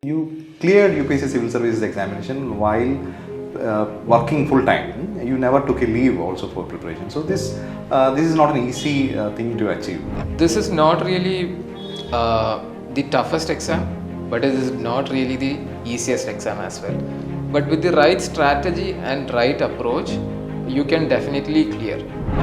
You cleared UPSC Civil Services Examination while working full time. You never took a leave also for preparation. So this is not an easy thing to achieve. This is not really the toughest exam, but it is not really the easiest exam as well. But with the right strategy and right approach, you can definitely clear.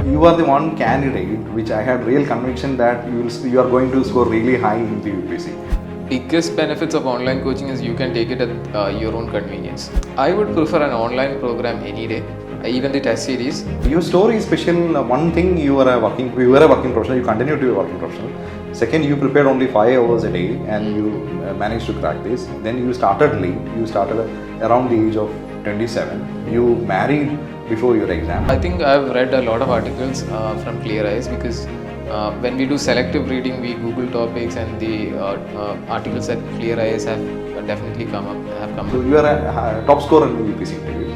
You are the one candidate which I had real conviction that you are going to score really high in the UPSC. Biggest benefits of online coaching is you can take it at your own convenience. I would prefer an online program any day, even the test series. Your story is special. One thing, you were a working professional, you continue to be a working professional. Second, you prepared only 5 hours a day and you managed to crack this. Then you started late. You started around the age of 27. You married before your exam. I think I've read a lot of articles from ClearIAS because when we do selective reading, we Google topics, and the articles at ClearIAS have definitely come up. So you are a top scorer in the UPSC interview.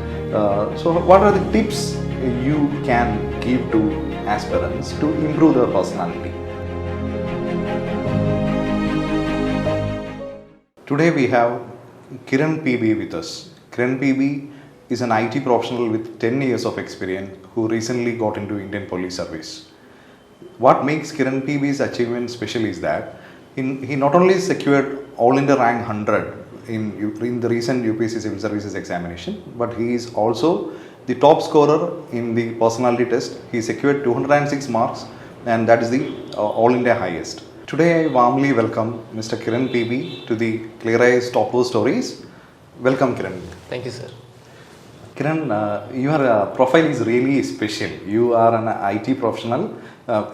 So what are the tips you can give to aspirants to improve their personality? Today we have Kiran P B with us. Kiran P B is an IT professional with 10 years of experience who recently got into Indian Police Service. What makes Kiran P B's achievement special is that he not only secured All India rank 100 in the recent UPSC Civil Services Examination, but he is also the top scorer in the personality test. He secured 206 marks, and that is the All India highest. Today I warmly welcome Mr. Kiran P B to the ClearIAS Topper Stories. Welcome, Kiran. Thank you, sir. Kiran, your profile is really special. You are an IT professional,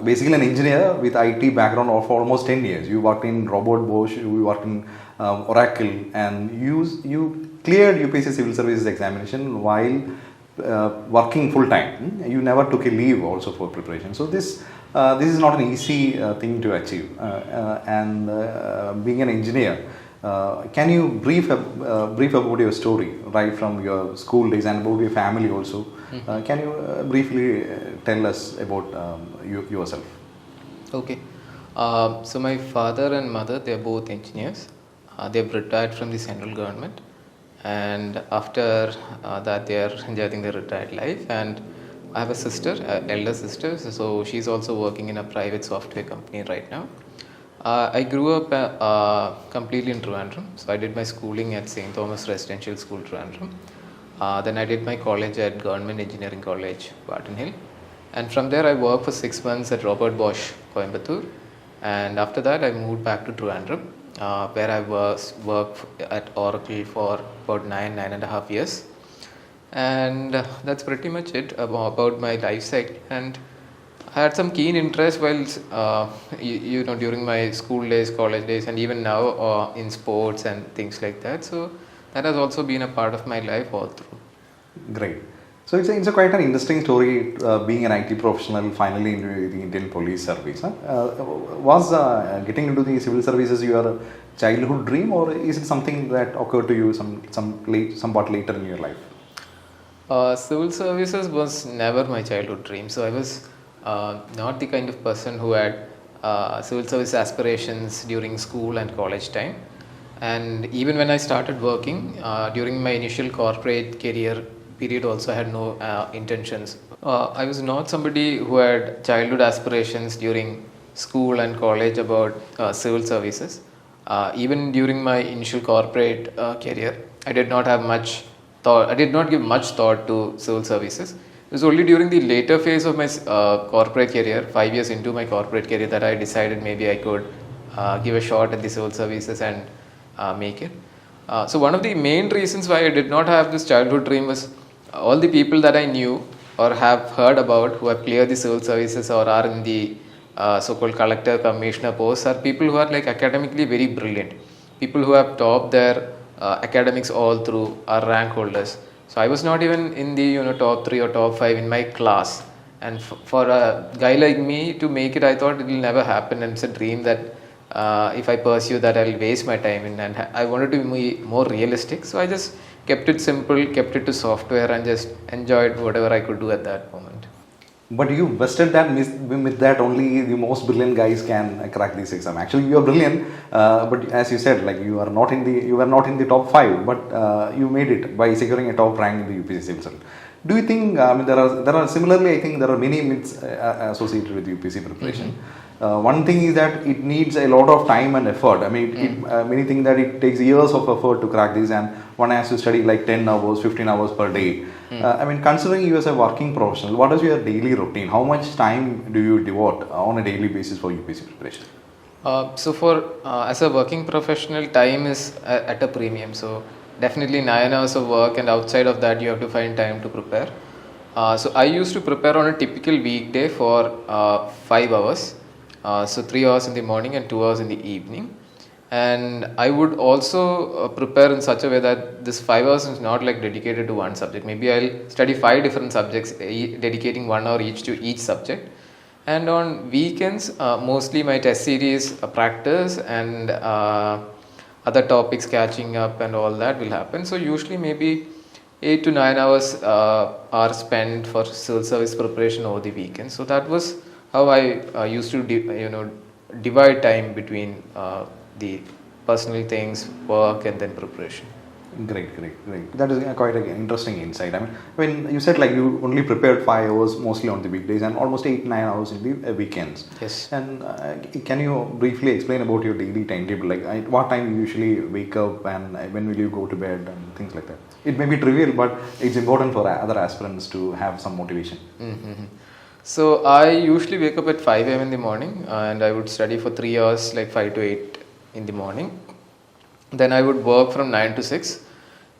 basically an engineer with IT background of almost 10 years. You worked in Robot Bosch, you worked in Oracle, and you cleared UPSC Civil Services Examination while working full time. You never took a leave also for preparation. So this is not an easy thing to achieve. And being an engineer, can you brief about your story right from your school days and about your family also? Can you briefly tell us about yourself? Okay. So my father and mother, they are both engineers. They've retired from the central government, and after that they are enjoying their retired life. And I have a sister, elder sister, so she's also working in a private software company right now. I grew up completely in Trivandrum. So I did my schooling at St. Thomas Residential School, Trivandrum. Then I did my college at Government Engineering College, Barton Hill. And from there I worked for 6 months at Robert Bosch, Coimbatore. And after that I moved back to Trivandrum, where I worked at Oracle for about 9.5 years. And that's pretty much it about my life cycle. And I had some keen interest while, during my school days, college days, and even now in sports and things like that. So that has also been a part of my life all through. Great. So it's a quite an interesting story, being an IT professional finally into the Indian Police Service. Was getting into the civil services your childhood dream, or is it something that occurred to you somewhat later in your life? Civil services was never my childhood dream. So I was not the kind of person who had civil service aspirations during school and college time. And even when I started working during my initial corporate career period also, I had no intentions. I was not somebody who had childhood aspirations during school and college about civil services. Even during my initial corporate career, I did not have much thought. I did not give much thought to civil services. It was only during the later phase of my corporate career, 5 years into my corporate career, that I decided maybe I could give a shot at the civil services and make it. So one of the main reasons why I did not have this childhood dream was all the people that I knew or have heard about who have cleared the civil services or are in the so-called collector, commissioner posts are people who are like academically very brilliant. People who have topped their academics all through, are rank holders. So I was not even in the top 3 or top 5 in my class. And for a guy like me to make it, I thought it will never happen. And it's a dream that if I pursue that, I'll waste my time in. And I wanted to be more realistic. So I just kept it simple, kept it to software, and just enjoyed whatever I could do at that moment. But you vested that with that only the most brilliant guys can crack this exam. Actually, you are brilliant, but as you said, like you were not in the top five, but you made it by securing a top rank in the UPSC Civil Service. Do you think? I mean, there are similarly. I think there are many myths associated with UPSC preparation. One thing is that it needs a lot of time and effort. I mean, many think that it takes years of effort to crack this, and one has to study like 10 hours, 15 hours per day. I mean, considering you as a working professional, what is your daily routine? How much time do you devote on a daily basis for UPSC preparation? As a working professional, time is at a premium. So definitely 9 hours of work, and outside of that, you have to find time to prepare. So I used to prepare on a typical weekday for 5 hours. So 3 hours in the morning and 2 hours in the evening. And I would also prepare in such a way that this 5 hours is not like dedicated to one subject. Maybe I'll study 5 different subjects, dedicating 1 hour each to each subject. And on weekends, mostly my test series practice and other topics catching up and all that will happen. So usually maybe 8 to 9 hours are spent for civil service preparation over the weekend. So that was how I used to divide time between the personal things, work, and then preparation. Great. That is quite an interesting insight. I mean, when you said like you only prepared 5 hours mostly on the weekdays and almost 8-9 hours in the weekends. Yes. And can you briefly explain about your daily timetable? Like what time you usually wake up and when will you go to bed and things like that? It may be trivial, but it's important for other aspirants to have some motivation. Mm-hmm. So I usually wake up at 5 a.m. in the morning and I would study for 3 hours, like 5 to 8 in the morning. Then I would work from 9 to 6.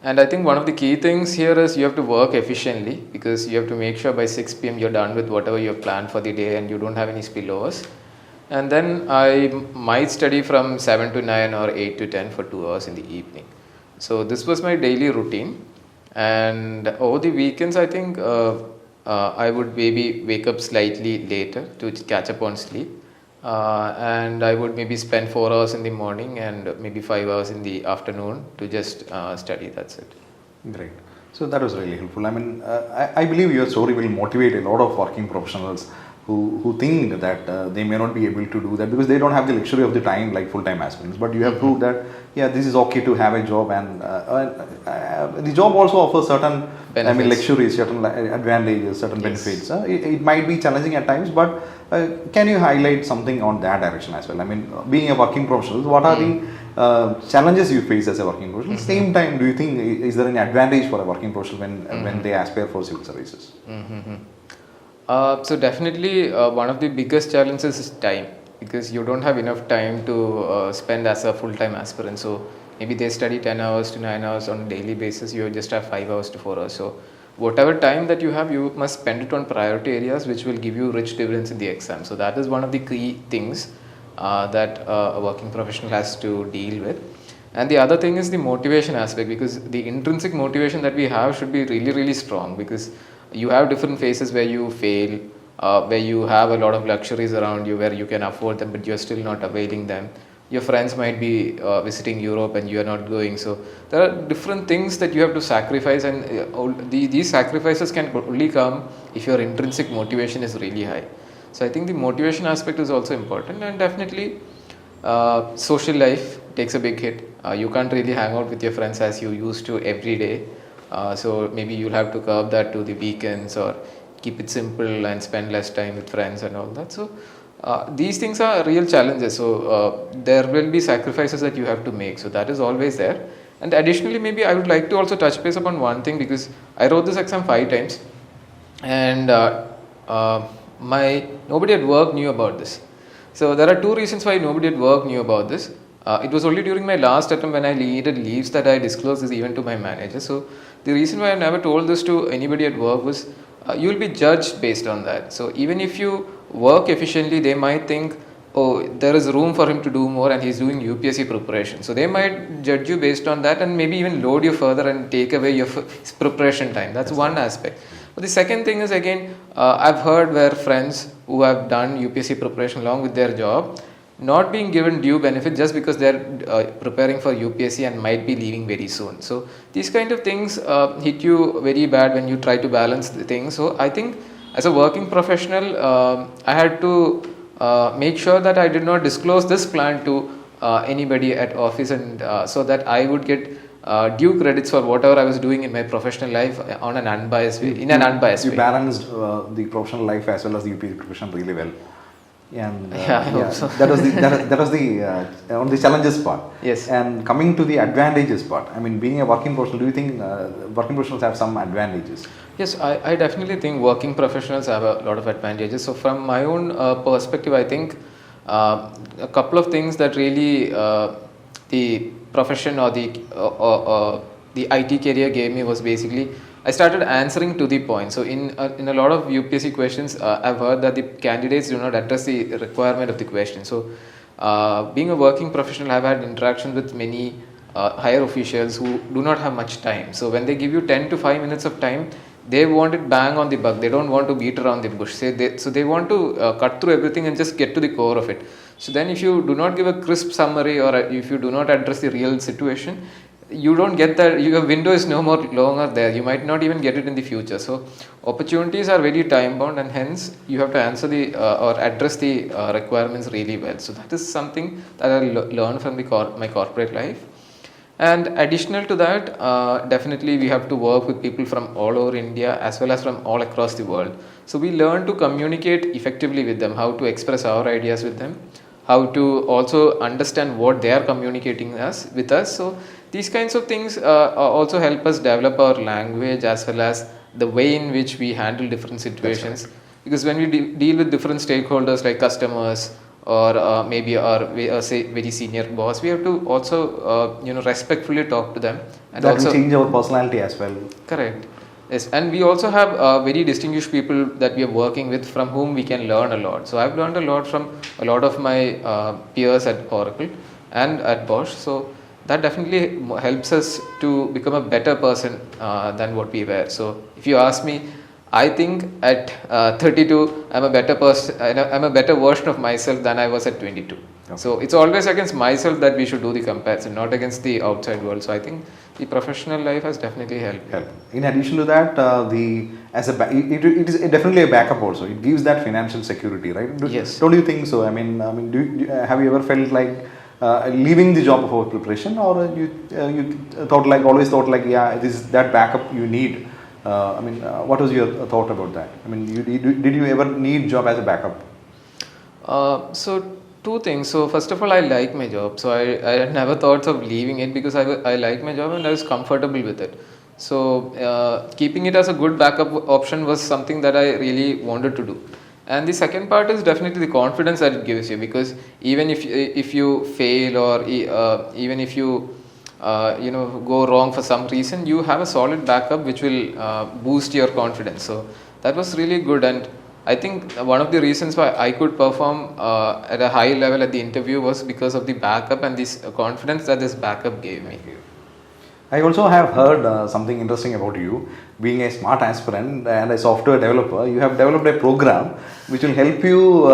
And I think one of the key things here is you have to work efficiently because you have to make sure by 6 p.m. you're done with whatever you have planned for the day and you don't have any spillovers. And then I might study from 7 to 9 or 8 to 10 for 2 hours in the evening. So this was my daily routine. And over the weekends, I think I would maybe wake up slightly later to catch up on sleep. And I would maybe spend 4 hours in the morning and maybe 5 hours in the afternoon to just study. That's it. Great. So that was really helpful. I mean, I believe your story will motivate a lot of working professionals who think that they may not be able to do that because they don't have the luxury of the time like full-time aspirants. But you have proved that, yeah, this is okay to have a job and the job also offers certain benefits. I mean, luxuries, certain advantages, certain benefits. It might be challenging at times, but can you highlight something on that direction as well? I mean, being a working professional, what are the challenges you face as a working professional? Same time, do you think is there any advantage for a working professional when they aspire for civil services? So definitely one of the biggest challenges is time because you don't have enough time to spend as a full-time aspirant. So maybe they study 10 hours to 9 hours on a daily basis, you just have 5 hours to 4 hours. So whatever time that you have, you must spend it on priority areas which will give you rich dividends in the exam. So that is one of the key things that a working professional has to deal with. And the other thing is the motivation aspect because the intrinsic motivation that we have should be really, really strong because you have different phases where you fail, where you have a lot of luxuries around you where you can afford them but you're still not availing them. Your friends might be visiting Europe and you are not going. So there are different things that you have to sacrifice and these sacrifices can only come if your intrinsic motivation is really high. So I think the motivation aspect is also important and definitely social life takes a big hit. You can't really hang out with your friends as you used to every day. So maybe you'll have to curb that to the weekends or keep it simple and spend less time with friends and all that. So these things are real challenges. So there will be sacrifices that you have to make. So that is always there. And additionally, maybe I would like to also touch base upon one thing because I wrote this exam 5 times and nobody at work knew about this. So there are 2 reasons why nobody at work knew about this. It was only during my last attempt when I needed leaves that I disclosed this even to my manager. So the reason why I never told this to anybody at work was you will be judged based on that. So even if you work efficiently, they might think, oh, there is room for him to do more and he's doing UPSC preparation. So they might judge you based on that and maybe even load you further and take away your preparation time. That's one aspect. But the second thing is again, I've heard where friends who have done UPSC preparation along with their job not being given due benefit just because they're preparing for UPSC and might be leaving very soon. So these kind of things hit you very bad when you try to balance the things. So I think as a working professional, I had to make sure that I did not disclose this plan to anybody at office, and so that I would get due credits for whatever I was doing in my professional life on an unbiased way, in an unbiased You way. balanced the professional life as well as the UPSC profession really well. And Yeah, I hope so. that was the on the challenges part. Yes. And coming to the advantages part, I mean, being a working professional, do you think working professionals have some advantages? Yes, I definitely think working professionals have a lot of advantages. So from my own perspective, I think a couple of things that really the profession or the IT career gave me was basically I started answering to the point. So in a lot of UPSC questions, I've heard that the candidates do not address the requirement of the question. So being a working professional, I've had interactions with many higher officials who do not have much time. So when they give you 10 to 5 minutes of time, they want it bang on the bug. They don't want to beat around the bush. So they want to cut through everything and just get to the core of it. So then if you do not give a crisp summary, or if you do not address the real situation, you don't get that. Your window is no more longer there. You might not even get it in the future. So opportunities are very time bound, and hence you have to answer the or address the requirements really well. So that is something that I learned from my corporate life. And additional to that, definitely we have to work with people from all over India as well as from all across the world. So we learn to communicate effectively with them, how to express our ideas with them, how to also understand what they are communicating with us. So these kinds of things also help us develop our language as well as the way in which we handle different situations. Right. Because when we deal with different stakeholders like customers, or maybe our say very senior boss, we have to also respectfully talk to them, and that also will change our personality as well. Correct. Yes, and we also have very distinguished people that we are working with, from whom we can learn a lot. So I've learned a lot from a lot of my peers at Oracle and at Bosch. So that definitely helps us to become a better person than what we were. So if you ask me, I think at 32, I'm a better person. I'm a better version of myself than I was at 22. Okay. So it's always against myself that we should do the comparison, not against the outside world. So I think the professional life has definitely helped. In addition to that, it is definitely a backup also. It gives that financial security, right? Yes. Don't you think so? I mean, have you ever felt like leaving the job of preparation, or you always thought like, yeah, this is that backup you need? What was your thought about that? I mean, did you ever need job as a backup? So two things. So first of all, I like my job. So I had never thought of leaving it, because I like my job and I was comfortable with it. So keeping it as a good backup option was something that I really wanted to do. And the second part is definitely the confidence that it gives you, because even if you fail, or even if you go wrong for some reason, you have a solid backup which will boost your confidence. So that was really good, and I think one of the reasons why I could perform at a high level at the interview was because of the backup and this confidence that this backup gave me. I also have heard something interesting about you. Being a smart aspirant and a software developer, you have developed a program which will help you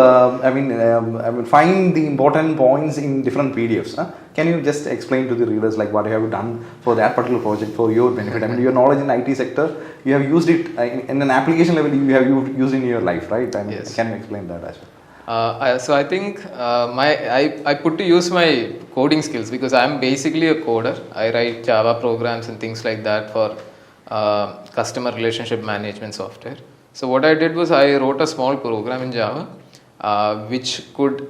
find the important points in different PDFs. Can you just explain to the readers like what you have done for that particular project for your benefit? I mean, your knowledge in IT sector, you have used it in an application level, you have used in your life, right? Yes. Can you explain that as well? So I think I put to use my coding skills, because I'm basically a coder. I write Java programs and things like that for customer relationship management software. So what I did was I wrote a small program in Java which could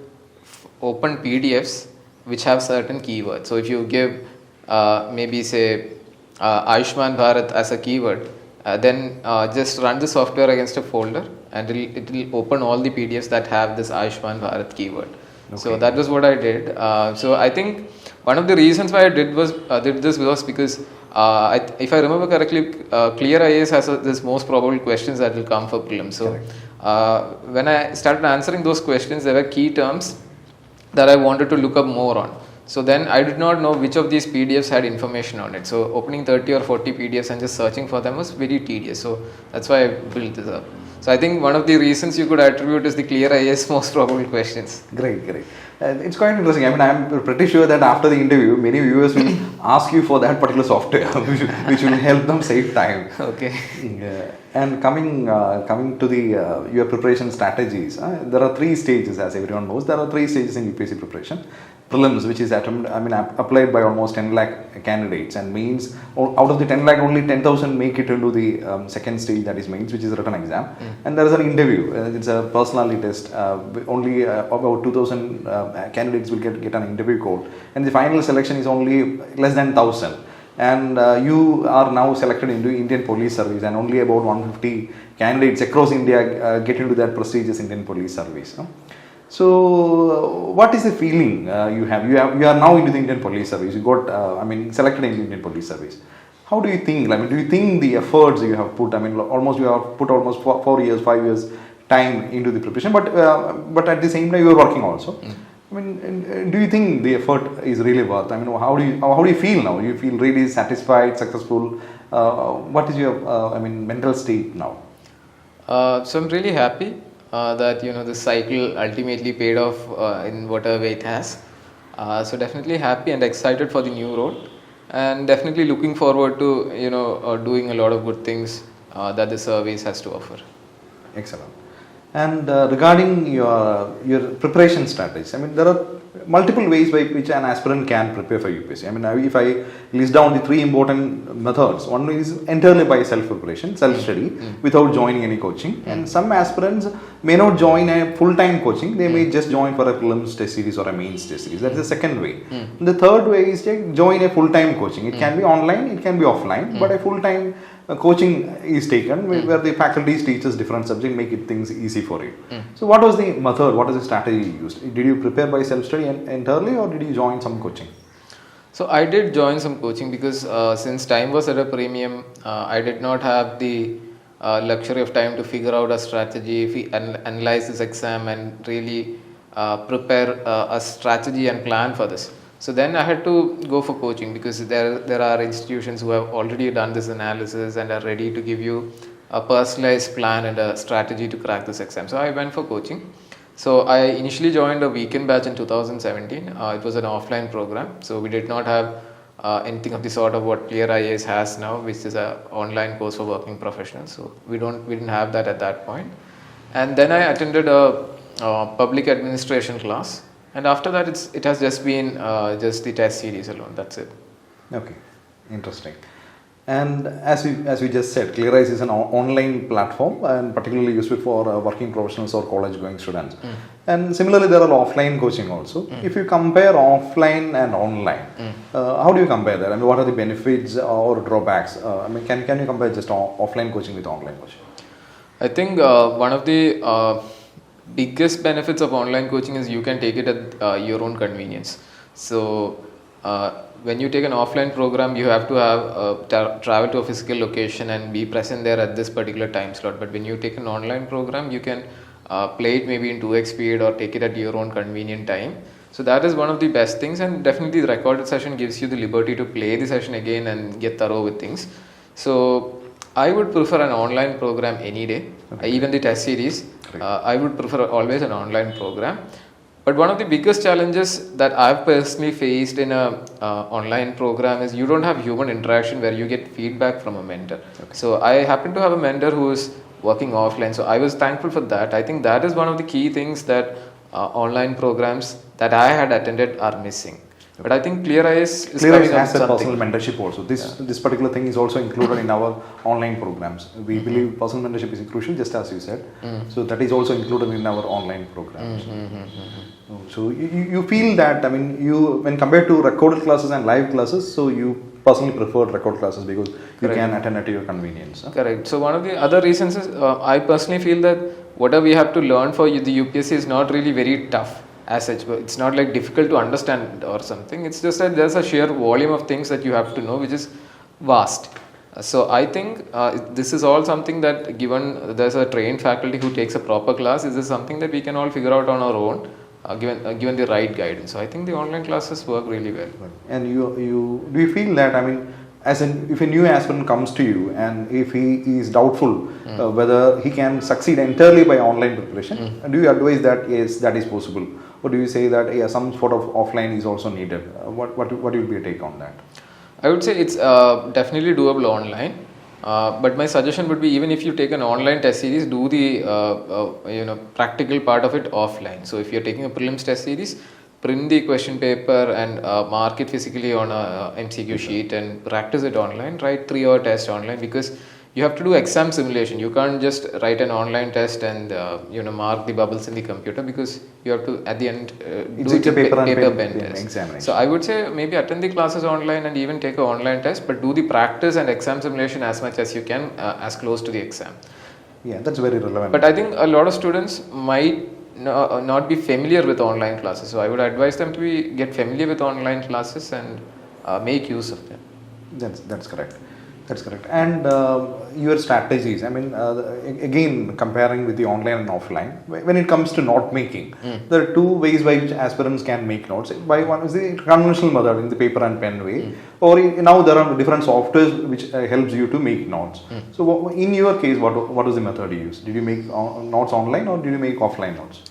open PDFs which have certain keywords. So if you give maybe say Ayushman Bharat as a keyword, then just run the software against a folder, and it will open all the PDFs that have this Ayushman Bharat keyword. Okay. So that was what I did. So I think one of the reasons why I did this was because if I remember correctly, ClearIAS has this most probable questions that will come for prelims. So when I started answering those questions, there were key terms that I wanted to look up more on. So then I did not know which of these PDFs had information on it. So opening 30 or 40 PDFs and just searching for them was very tedious. So that's why I built this up. So I think one of the reasons you could attribute is the ClearIAS most probable questions. Great, great. It's quite interesting. I mean, I'm pretty sure that after the interview, many viewers will ask you for that particular software, which will help them save time. Okay. Yeah. And coming to the your preparation strategies, there are three stages, as everyone knows. There are three stages in UPSC preparation. Prelims, which is applied by almost 10 lakh candidates, and means out of the 10 lakh, only 10,000 make it into the second stage, that is mains, which is a written exam. And there is an interview. It's a personality test. Only about 2,000 candidates will get an interview code, and the final selection is only less than 1,000. And you are now selected into Indian Police Service, and only about 150 candidates across India get into that prestigious Indian Police Service. So, what is the feeling you have? You are now into the Indian Police Service. You got, selected in the Indian Police Service. How do you think? I mean, do you think the efforts you have put? I mean, you have put almost 4 years, 5 years time into the preparation, but at the same time you are working also. I mean, do you think the effort is really worth? I mean, how do you feel now? Do you feel really satisfied, successful? What is your mental state now? So I'm really happy that the cycle ultimately paid off in whatever way it has. So definitely happy and excited for the new role, and definitely looking forward to doing a lot of good things that the service has to offer. Excellent. And regarding your preparation strategies, I mean, there are multiple ways by which an aspirant can prepare for UPSC. I mean, if I list down the three important methods, one is entirely by self-preparation, self-study, without joining any coaching. And some aspirants may not join a full-time coaching, they may just join for a prelims test series or a mains test series. That is the second way. The third way is to join a full-time coaching. It can be online, it can be offline, but a full-time coaching is taken where the faculties teaches different subjects, make it things easy for you. So what was the method, what is the strategy you used? Did you prepare by self-study entirely, or did you join some coaching? So I did join some coaching because since time was at a premium, I did not have the luxury of time to figure out a strategy, analyze this exam and really prepare a strategy and plan for this. So then I had to go for coaching because there are institutions who have already done this analysis and are ready to give you a personalized plan and a strategy to crack this exam. So I went for coaching. So I initially joined a weekend batch in 2017. It was an offline program. So we did not have anything of the sort of what ClearIAS has now, which is an online course for working professionals. So we didn't have that at that point. And then I attended a public administration class. And after that, it has just been just the test series alone. That's it. Okay, interesting. And as we just said, ClearIAS is an online platform and particularly useful for working professionals or college-going students. And similarly, there are offline coaching also. If you compare offline and online, how do you compare that? I mean, what are the benefits or drawbacks? Can you compare just offline coaching with online coaching? I think one of the biggest benefits of online coaching is you can take it at your own convenience. So when you take an offline program, you have to have travel to a physical location and be present there at this particular time slot. But when you take an online program, you can play it maybe in 2x speed or take it at your own convenient time. So that is one of the best things, and definitely the recorded session gives you the liberty to play the session again and get thorough with things. So I would prefer an online program any day. Even the test series, I would prefer always an online program. But one of the biggest challenges that I've personally faced in a online program is you don't have human interaction where you get feedback from a mentor. So I happen to have a mentor who is working offline. So I was thankful for that. I think that is one of the key things that online programs that I had attended are missing. But I think ClearIAS is coming up has with a something. personal mentorship also. This particular thing is also included in our online programs. We believe personal mentorship is crucial, just as you said. So that is also included in our online programs. So you feel that, I mean, you when compared to recorded classes and live classes, so you personally preferred record classes because you can attend at your convenience. Correct. So one of the other reasons is I personally feel that whatever we have to learn for the UPSC is not really very tough as such. It's not like difficult to understand or something. It's just that there's a sheer volume of things that you have to know, which is vast. So I think this is all something that given there's a trained faculty who takes a proper class, is this something that we can all figure out on our own, given the right guidance. So I think the online classes work really well. And you do you feel that, I mean, as in, if a new aspirant comes to you and if he is doubtful whether he can succeed entirely by online preparation, do you advise that yes, that is possible, or do you say that yeah, some sort of offline is also needed? What will be a take on that? I would say it's definitely doable online. But my suggestion would be, even if you take an online test series, do the practical part of it offline. So if you're taking a prelims test series, print the question paper and mark it physically on a MCQ sheet and practice it online. Write 3-hour test online, because you have to do exam simulation. You can't just write an online test and mark the bubbles in the computer, because you have to at the end do it's a paper pen test. Examination. So I would say maybe attend the classes online and even take an online test, but do the practice and exam simulation as much as you can, as close to the exam. Yeah, that's very relevant. But I think a lot of students might not be familiar with online classes, so I would advise them to get familiar with online classes and make use of them. That's correct. That's correct. And your strategies, I mean, again, comparing with the online and offline, when it comes to note making, there are two ways by which aspirants can make notes. By one is the conventional method, in the paper and pen way, or now there are different softwares which helps you to make notes. So in your case, what was the method you used? Did you make notes online or did you make offline notes?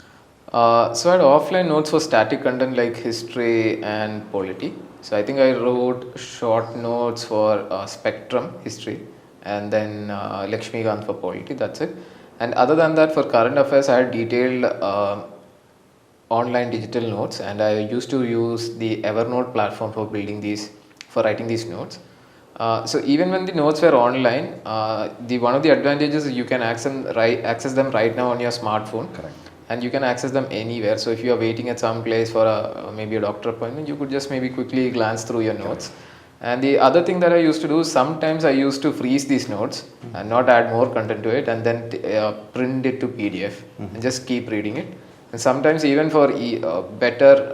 So I had offline notes for static content like history and polity. So I think I wrote short notes for spectrum history, and then Lakshmikant for polity. That's it. And other than that, for current affairs, I had detailed online digital notes, and I used to use the Evernote platform for writing these notes. So even when the notes were online, one of the advantages is you can access them right now on your smartphone. Correct. And you can access them anywhere. So if you are waiting at some place for maybe a doctor appointment, you could just maybe quickly glance through your notes. And the other thing that I used to do, sometimes I used to freeze these notes and not add more content to it, and then print it to PDF and just keep reading it. And sometimes even for better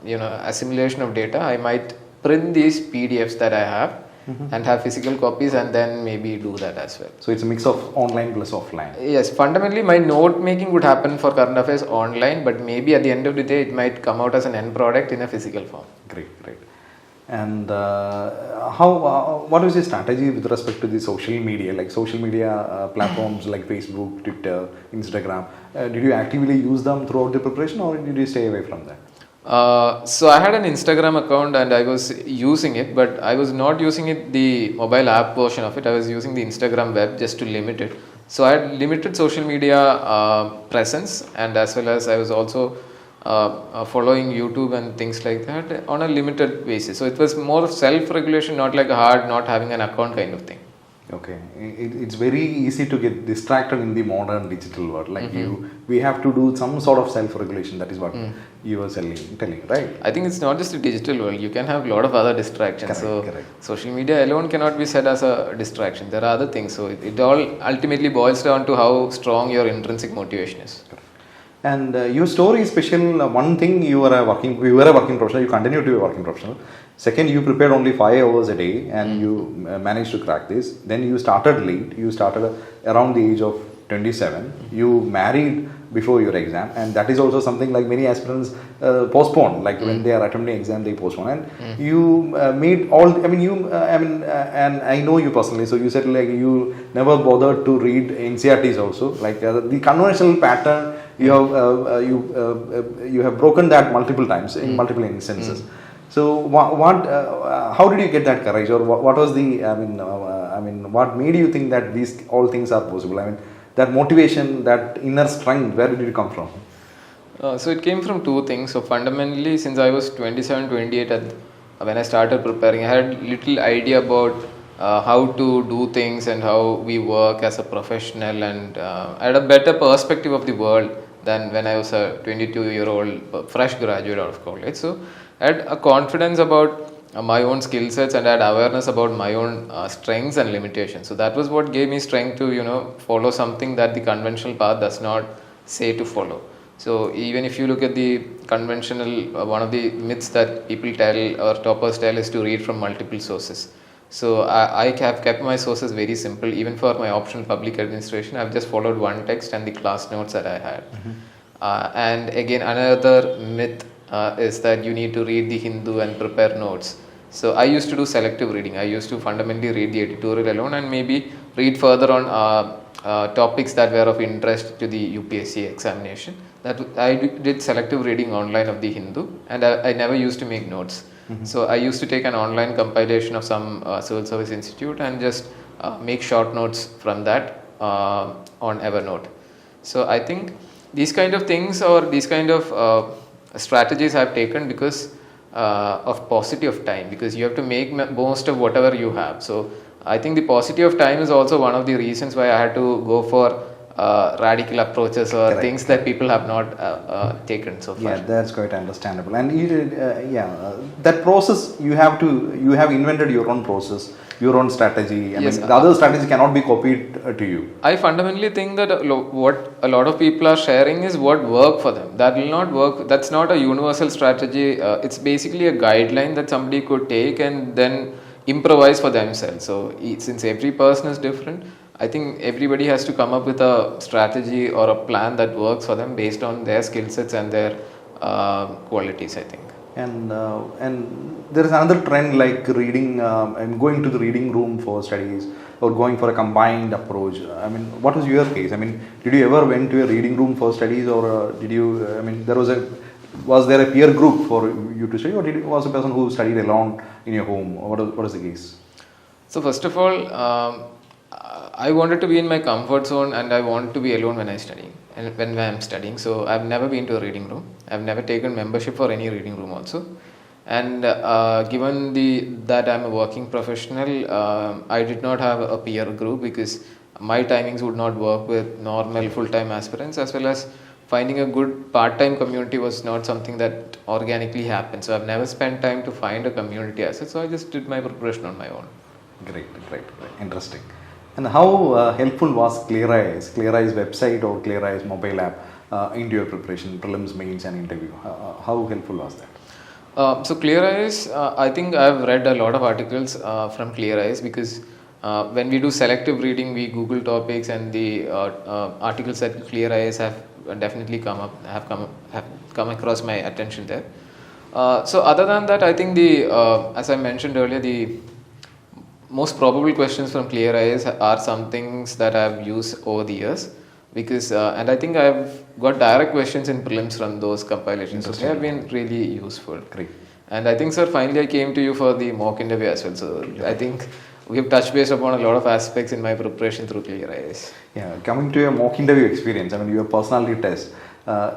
assimilation of data, I might print these PDFs that I have and have physical copies, and then maybe do that as well. So it's a mix of online plus offline. Yes, fundamentally my note making would happen for current affairs online, but maybe at the end of the day it might come out as an end product in a physical form. Great. And what is your strategy with respect to the social media, like social media platforms like Facebook, Twitter, Instagram? Did you actively use them throughout the preparation, or did you stay away from that? So I had an Instagram account and I was using it, but I was not using it the mobile app version of it. I was using the Instagram web just to limit it. So I had limited social media presence, and as well as I was also following YouTube and things like that on a limited basis. So it was more self-regulation, not like a hard not having an account kind of thing. Okay, it's very easy to get distracted in the modern digital world. Like we have to do some sort of self-regulation. That is what you were telling, right? I think it's not just a digital world. You can have a lot of other distractions. Correct. Social media alone cannot be said as a distraction. There are other things. So it all ultimately boils down to how strong your intrinsic motivation is. Correct. And your story is special. One thing, you were a working professional. You continue to be a working professional. Second, you prepared only 5 hours a day, and you managed to crack this. Then you started late. You started around the age of 27. You married before your exam, and that is also something like many aspirants postpone. Like when they are attempting exam, they postpone. And you made all. And I know you personally. So you said like you never bothered to read NCRTs also. Like the conventional pattern, you have broken that multiple times in multiple instances. So how did you get that courage, or what was the what made you think that these all things are possible? I mean, that motivation, that inner strength, where did it come from? So it came from two things. So fundamentally, since I was 27, 28 when I started preparing, I had little idea about how to do things and how we work as a professional, and I had a better perspective of the world than when I was a 22-year-old fresh graduate out of college. So I had a confidence about my own skill sets, and I had awareness about my own strengths and limitations. So that was what gave me strength to follow something that the conventional path does not say to follow. So even if you look at the conventional, one of the myths that people tell or toppers tell is to read from multiple sources. So I have kept my sources very simple. Even for my optional public administration, I've just followed one text and the class notes that I had. And again, another myth is that you need to read the Hindu and prepare notes. So I used to do selective reading. I used to fundamentally read the editorial alone and maybe read further on topics that were of interest to the UPSC examination. That I did selective reading online of the Hindu, and I never used to make notes. So I used to take an online compilation of some civil service institute and just make short notes from that on Evernote. So I think these kind of things or these kind of strategies I've taken because of paucity of time, because you have to make most of whatever you have. So I think the paucity of time is also one of the reasons why I had to go for radical approaches or Correct. things that people have not taken so far. Yeah, that's quite understandable. And that process you have invented your own process, your own strategy. I Yes, mean, the other strategy cannot be copied to you. I fundamentally think that what a lot of people are sharing is what worked for them. That will not work. That's not a universal strategy. It's basically a guideline that somebody could take and then improvise for themselves. So since every person is different, I think everybody has to come up with a strategy or a plan that works for them based on their skill sets and their qualities, I think. And there is another trend like reading and going to the reading room for studies or going for a combined approach. I mean, what was your case? I mean, did you ever went to a reading room for studies, or did you? I mean, was there a peer group for you to study, or was a person who studied alone in your home? Or what is the case? So first of all, I wanted to be in my comfort zone and I want to be alone when I study and when I'm studying. So I've never been to a reading room. I've never taken membership for any reading room also. And given that I'm a working professional, I did not have a peer group because my timings would not work with normal full-time aspirants, as well as finding a good part-time community was not something that organically happened. So I've never spent time to find a community as such. So I just did my preparation on my own. Great. Interesting. And how helpful was ClearIAS website or ClearIAS mobile app into your preparation, prelims, mains and interview? How helpful was that? So ClearIAS, I think I've read a lot of articles from ClearIAS because when we do selective reading, we Google topics, and the articles that ClearIAS have definitely have come across my attention there. So other than that, I think as I mentioned earlier, the most probable questions from ClearIAS are some things that I've used over the years, because and I think I've got direct questions in prelims from those compilations. So they have been really useful. Great. And I think, sir, finally I came to you for the mock interview as well. So I think we have touched base upon a lot of aspects in my preparation through ClearIAS. Yeah, coming to your mock interview experience, I mean, your personality test.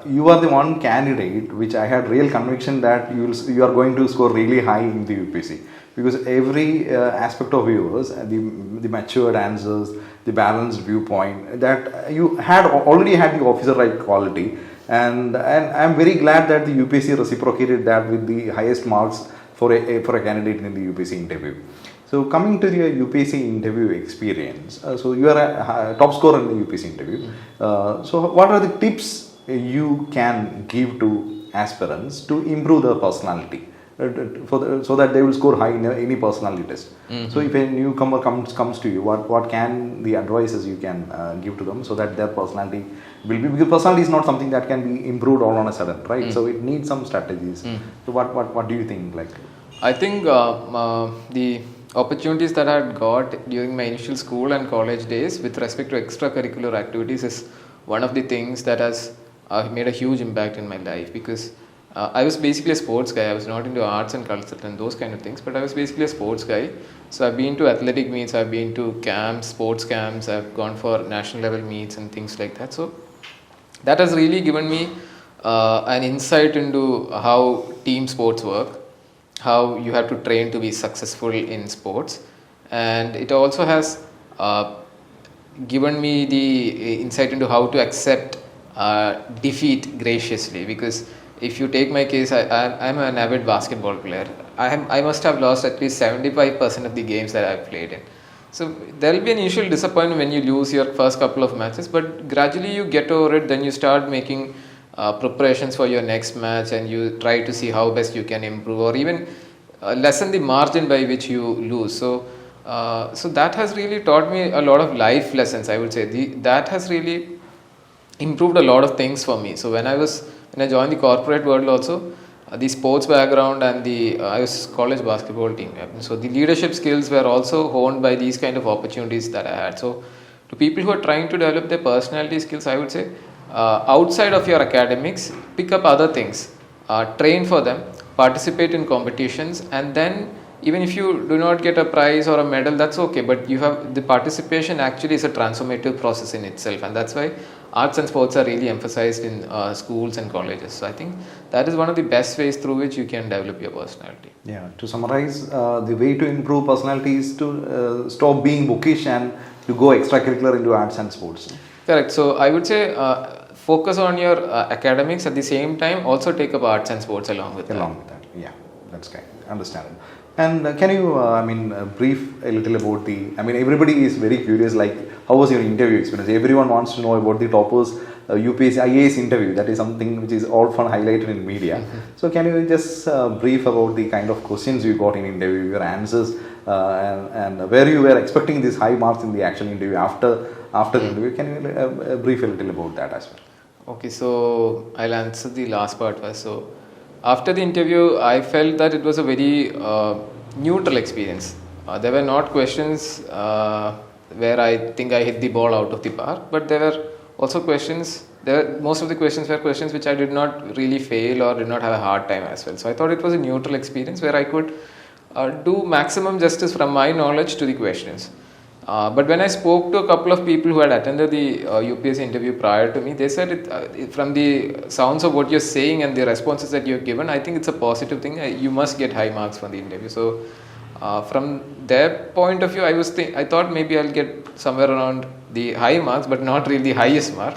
You are the one candidate which I had real conviction that you are going to score really high in the UPSC, because every aspect of yours, the matured answers, the balanced viewpoint, that you already had the officer right quality, and I'm very glad that the UPSC reciprocated that with the highest marks for a candidate in the UPSC interview. So coming to your UPSC interview experience, so you are a top scorer in the UPSC interview. So what are the tips you can give to aspirants to improve their personality, so that they will score high in any personality test? So if a newcomer comes to you, what can the advices you can give to them so that their personality will be, because personality is not something that can be improved all on a sudden, right? So it needs some strategies. So what do you think? Like, I think the opportunities that I had got during my initial school and college days with respect to extracurricular activities is one of the things that has made a huge impact in my life, because I was basically a sports guy. I was not into arts and culture and those kind of things, but I was basically a sports guy. So I've been to athletic meets, I've been to camps, sports camps, I've gone for national level meets and things like that. So that has really given me an insight into how team sports work, how you have to train to be successful in sports, and it also has given me the insight into how to accept defeat graciously. Because if you take my case, I'm an avid basketball player. I must have lost at least 75% of the games that I've played in. So there will be an initial disappointment when you lose your first couple of matches, but gradually you get over it. Then you start making preparations for your next match, and you try to see how best you can improve, or even lessen the margin by which you lose. So that has really taught me a lot of life lessons, I would say. That has really improved a lot of things for me. So when I joined the corporate world also, the sports background and the I was college basketball team captain. So the leadership skills were also honed by these kind of opportunities that I had. So to people who are trying to develop their personality skills, I would say outside of your academics, pick up other things, train for them, participate in competitions, and then even if you do not get a prize or a medal, that's okay, but you have the participation actually is a transformative process in itself, and that's why arts and sports are really emphasized in schools and colleges. So I think that is one of the best ways through which you can develop your personality. Yeah, to summarize, the way to improve personality is to stop being bookish and to go extracurricular into arts and sports. Correct. So I would say focus on your academics, at the same time also take up arts and sports along with that. Yeah, that's kind. Understandable. And can you, brief a little about everybody is very curious, like, how was your interview experience? Everyone wants to know about the toppers UPSC IAS interview. That is something which is all fun highlighted in media. So can you just brief about the kind of questions you got in interview, your answers, and where you were expecting these high marks in the actual interview after the interview? Can you brief a little about that as well? Okay, so I'll answer the last part first. So after the interview, I felt that it was a very neutral experience. There were not questions where I think I hit the ball out of the park, but there were also questions. Most of the questions were questions which I did not really fail or did not have a hard time as well. So I thought it was a neutral experience where I could do maximum justice from my knowledge to the questions. But when I spoke to a couple of people who had attended the UPSC interview prior to me, they said from the sounds of what you're saying and the responses that you've given, I think it's a positive thing. You must get high marks from the interview. So from their point of view, I thought maybe I'll get somewhere around the high marks, but not really the highest mark.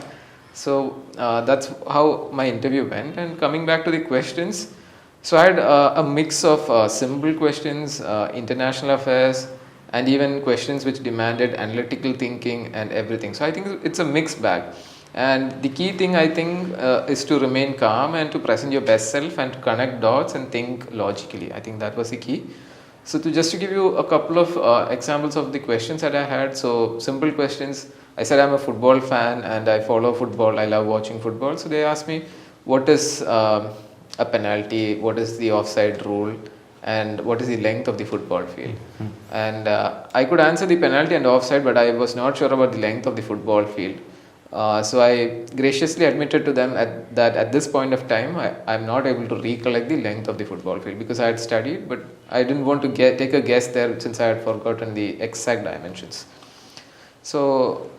So that's how my interview went. And coming back to the questions, so I had a mix of simple questions, international affairs, and even questions which demanded analytical thinking and everything. So I think it's a mixed bag. And the key thing I think is to remain calm and to present your best self and to connect dots and think logically. I think that was the key. So just to give you a couple of examples of the questions that I had. So simple questions. I said I'm a football fan and I follow football. I love watching football. So they asked me, what is a penalty? What is the offside rule? And what is the length of the football field? And I could answer the penalty and offside, but I was not sure about the length of the football field. So I graciously admitted to them that at this point of time, I'm not able to recollect the length of the football field because I had studied, but I didn't want to take a guess there since I had forgotten the exact dimensions. So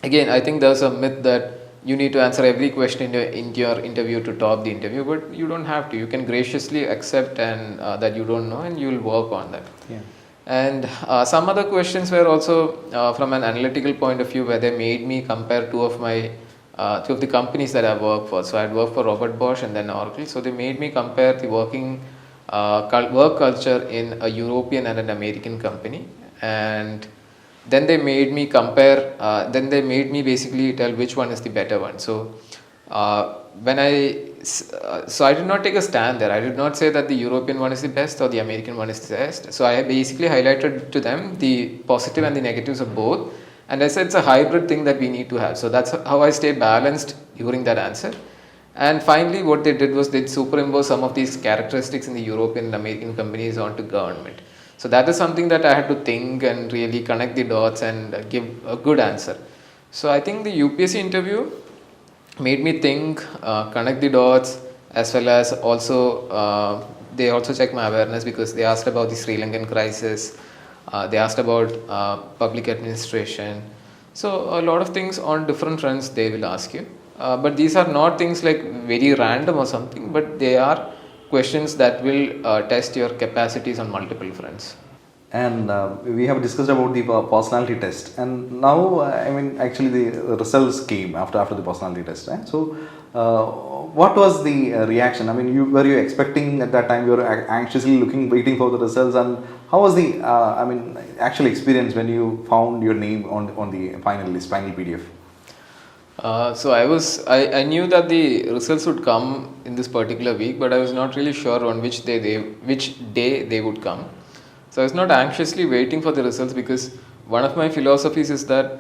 again, I think there's a myth that you need to answer every question in your interview to top the interview, but you don't have to. You can graciously accept and that you don't know, and you will work on that. Yeah. And some other questions were also from an analytical point of view, where they made me compare two of the companies that I work for. So I had worked for Robert Bosch and then Oracle. So they made me compare the work culture in a European and an American company, and then they made me compare, then they made me basically tell which one is the better one. So so I did not take a stand there. I did not say that the European one is the best or the American one is the best. So I basically highlighted to them the positive and the negatives of both. And I said it's a hybrid thing that we need to have. So that's how I stay balanced during that answer. And finally, what they did was they superimpose some of these characteristics in the European and American companies onto government. So that is something that I had to think and really connect the dots and give a good answer. So I think the UPSC interview made me think, connect the dots, as well as also they also checked my awareness because they asked about the Sri Lankan crisis, they asked about public administration. So a lot of things on different fronts they will ask you. But these are not things like very random or something, but they are questions that will test your capacities on multiple fronts. And we have discussed about the personality test, and now actually the results came after the personality test, right? So what was the reaction? Were you expecting at that time? You were anxiously waiting for the results, and how was the actual experience when you found your name on the final PDF? So I knew that the results would come in this particular week, but I was not really sure on which day they would come. So I was not anxiously waiting for the results because one of my philosophies is that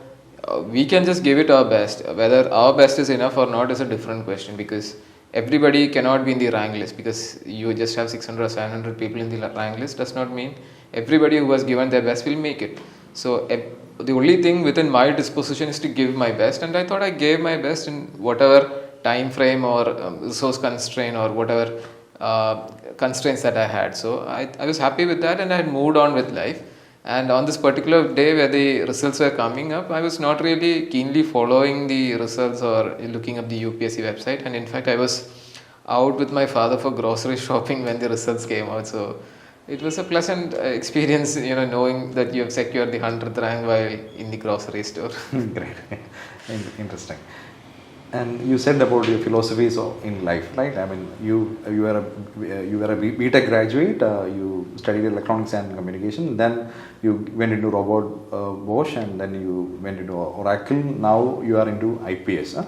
we can just give it our best. Whether our best is enough or not is a different question, because everybody cannot be in the rank list because you just have 600 or 700 people in the rank list does not mean everybody who has given their best will make it. So the only thing within my disposition is to give my best, and I thought I gave my best in whatever time frame or resource constraint or whatever constraints that I had. So I was happy with that, and I had moved on with life. And on this particular day where the results were coming up, I was not really keenly following the results or looking up the UPSC website. And in fact, I was out with my father for grocery shopping when the results came out. So it was a pleasant experience, knowing that you have secured the 100th rank while in the grocery store. Great, interesting. And you said about your philosophies in life, right? I mean, you were a BTech graduate. You studied electronics and communication. Then you went into robot Bosch, and then you went into Oracle. Now you are into IPS. Huh?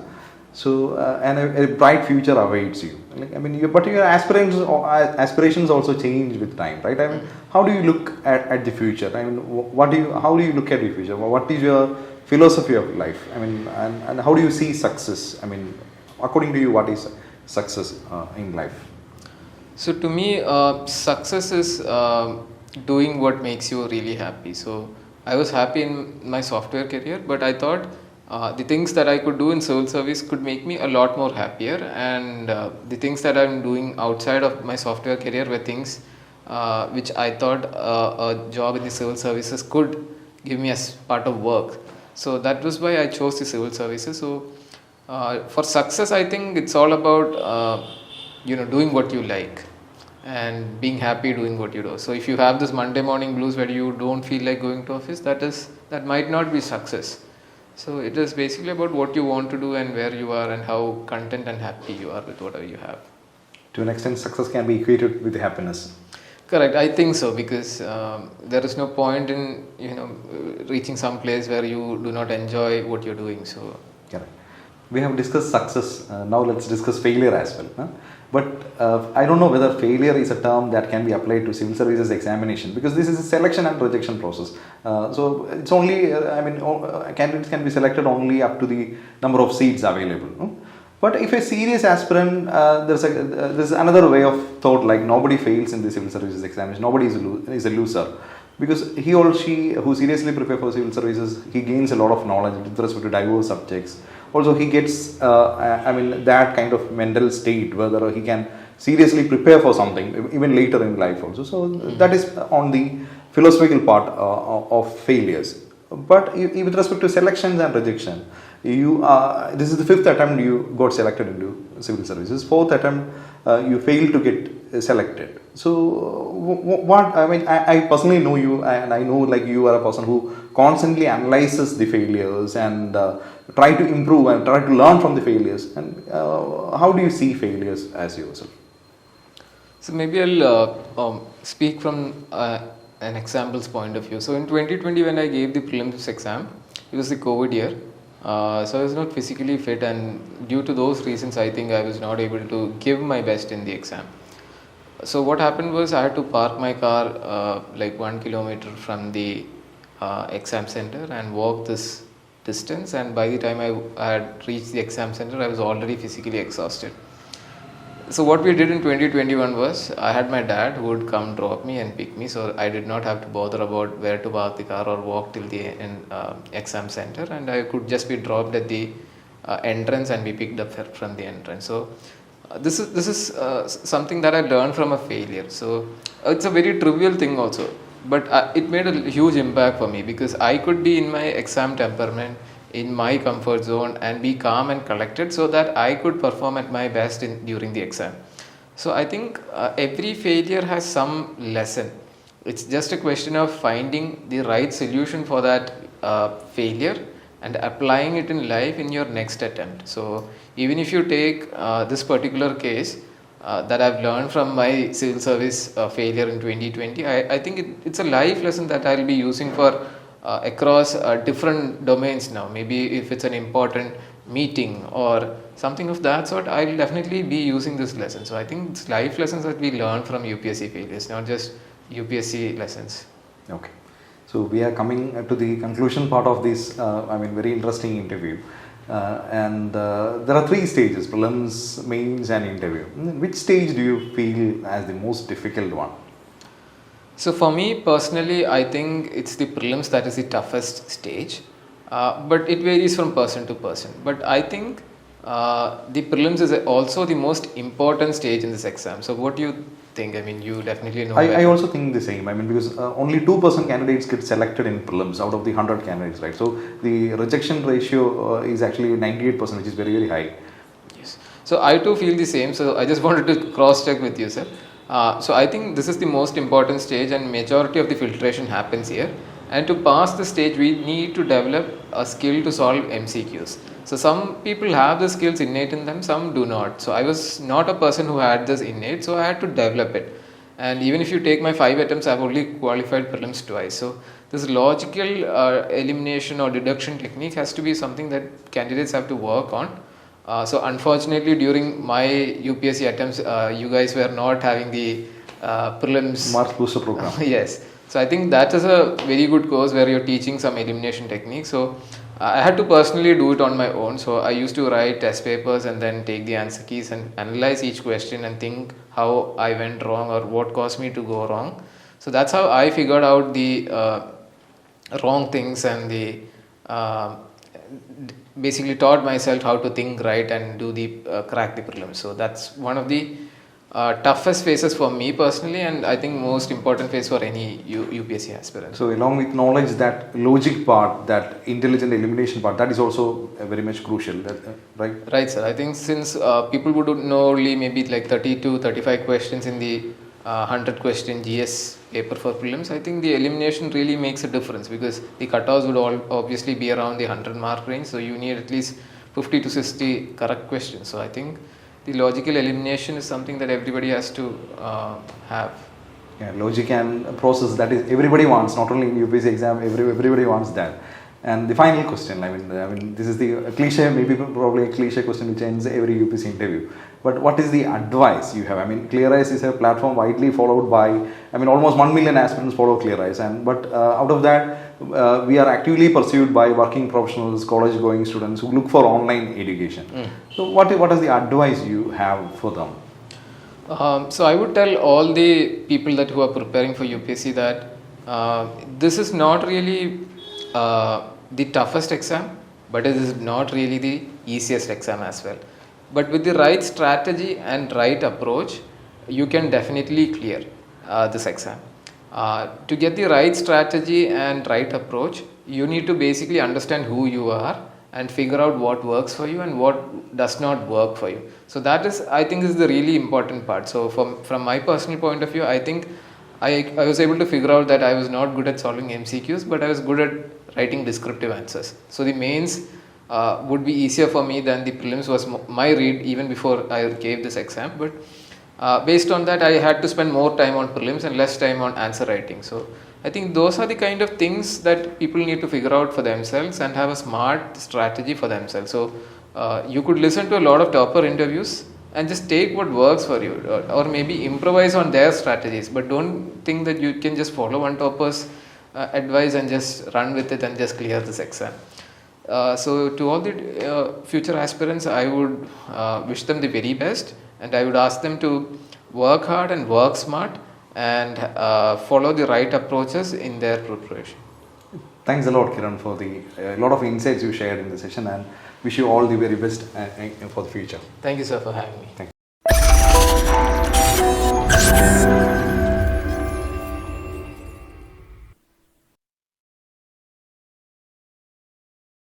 So and a bright future awaits you. Like, I mean, but your aspirations also change with time, right? I mean, how do you look at the future? I mean, how do you look at the future? What is your philosophy of life? I mean, and how do you see success? I mean, according to you, what is success in life? So to me, success is doing what makes you really happy. So I was happy in my software career, but I thought the things that I could do in civil service could make me a lot more happier, and the things that I'm doing outside of my software career were things which I thought a job in the civil services could give me as part of work. So that was why I chose the civil services. So for success, I think it's all about doing what you like and being happy doing what you do. So if you have this Monday morning blues where you don't feel like going to office, that might not be success. So it is basically about what you want to do and where you are and how content and happy you are with whatever you have. To an extent, success can be equated with happiness. Correct, I think so, because there is no point in reaching some place where you do not enjoy what you're doing. So correct. We have discussed success. Now let's discuss failure as well. Huh? But I don't know whether failure is a term that can be applied to civil services examination, because this is a selection and rejection process. So it's only, candidates can be selected only up to the number of seats available. No? But if a serious aspirant, there's another way of thought, like nobody fails in the civil services examination, nobody is a loser. Because he or she who seriously prepare for civil services, he gains a lot of knowledge with respect to diverse subjects. Also, he gets, that kind of mental state whether he can seriously prepare for something, even later in life also. So that is on the philosophical part of failures. But with respect to selections and rejection, this is the 5th attempt you got selected into civil services. 4th attempt, you failed to get selected. So I personally know you, and I know like you are a person who constantly analyzes the failures and try to improve and try to learn from the failures. And how do you see failures as yourself? So maybe I'll speak from an example's point of view. So in 2020, when I gave the prelims exam, it was the COVID year. So I was not physically fit, and due to those reasons, I think I was not able to give my best in the exam. So what happened was I had to park my car like 1 kilometer from the exam center and walk this distance, and by the time I had reached the exam center, I was already physically exhausted. So what we did in 2021 was I had my dad who would come drop me and pick me, so I did not have to bother about where to park the car or walk till the exam center, and I could just be dropped at the entrance and be picked up from the entrance. So this is something that I learned from a failure. So it's a very trivial thing also, but it made a huge impact for me, because I could be in my exam temperament, in my comfort zone, and be calm and collected so that I could perform at my best during the exam. So I think every failure has some lesson. It's just a question of finding the right solution for that failure and applying it in life in your next attempt. So even if you take this particular case that I've learned from my civil service failure in 2020, I think it's a life lesson that I'll be using for across different domains now. Maybe if it's an important meeting or something of that sort, I'll definitely be using this lesson. So I think it's life lessons that we learn from UPSC failures, not just UPSC lessons. Okay. So we are coming to the conclusion part of this, very interesting interview. There are three stages: prelims, mains, and interview. Which stage do you feel as the most difficult one? So for me personally, I think it's the prelims that is the toughest stage, but it varies from person to person. But I think the prelims is also the most important stage in this exam. So what do you think? I mean, you definitely know. I also think the same. I mean, because only 2% candidates get selected in prelims out of the 100 candidates, right? So the rejection ratio is actually 98%, which is very, very high. Yes. So I too feel the same. So I just wanted to cross check with you, sir. So I think this is the most important stage, and majority of the filtration happens here. And to pass the stage, we need to develop a skill to solve MCQs. So some people have the skills innate in them, some do not. So I was not a person who had this innate, so I had to develop it. And even if you take my 5 attempts, I've only qualified prelims twice. So this logical elimination or deduction technique has to be something that candidates have to work on. So unfortunately, during my UPSC attempts, you guys were not having the prelims Marks booster program. Yes. So I think that is a very good course where you're teaching some elimination techniques. So I had to personally do it on my own. So I used to write test papers and then take the answer keys and analyze each question and think how I went wrong or what caused me to go wrong. So that's how I figured out the wrong things and the basically taught myself how to think right and do the crack the prelims. So that's one of the toughest phases for me personally, and I think most important phase for any UPSC aspirant. So along with knowledge, that logic part, that intelligent elimination part, that is also very much crucial, right? Right, sir. I think since people would know only maybe like 30 to 35 questions in the 100 question GS paper for prelims, I think the elimination really makes a difference because the cutoffs would all obviously be around the 100 mark range, so you need at least 50 to 60 correct questions. So I think the logical elimination is something that everybody has to have. Yeah, logic and process, that is everybody wants, not only in UPSC exam, everybody wants that. And the final question, I mean, this is the cliche, maybe probably a cliche question which ends every UPSC interview. But what is the advice you have? I mean, ClearIAS is a platform widely followed by, I mean, almost 1 million aspirants follow ClearIAS. But out of that, we are actively pursued by working professionals, college-going students who look for online education. So what is the advice you have for them? So I would tell all the people that who are preparing for UPSC that this is not really the toughest exam, but it is not really the easiest exam as well. But with the right strategy and right approach, you can definitely clear this exam. To get the right strategy and right approach, you need to basically understand who you are and figure out what works for you and what does not work for you. So that is, I think, is the really important part. So from my personal point of view, I think I was able to figure out that I was not good at solving MCQs, but I was good at writing descriptive answers. So the mains would be easier for me than the prelims was my read even before I gave this exam. But based on that, I had to spend more time on prelims and less time on answer writing. So I think those are the kind of things that people need to figure out for themselves and have a smart strategy for themselves. So you could listen to a lot of topper interviews and just take what works for you, or maybe improvise on their strategies, but don't think that you can just follow one topper's advice and just run with it and just clear this exam. So to all the future aspirants, I would wish them the very best, and I would ask them to work hard and work smart and follow the right approaches in their preparation. Thanks a lot, Kiran, for the lot of insights you shared in the session, and wish you all the very best for the future. Thank you, sir, for having me. Thank you.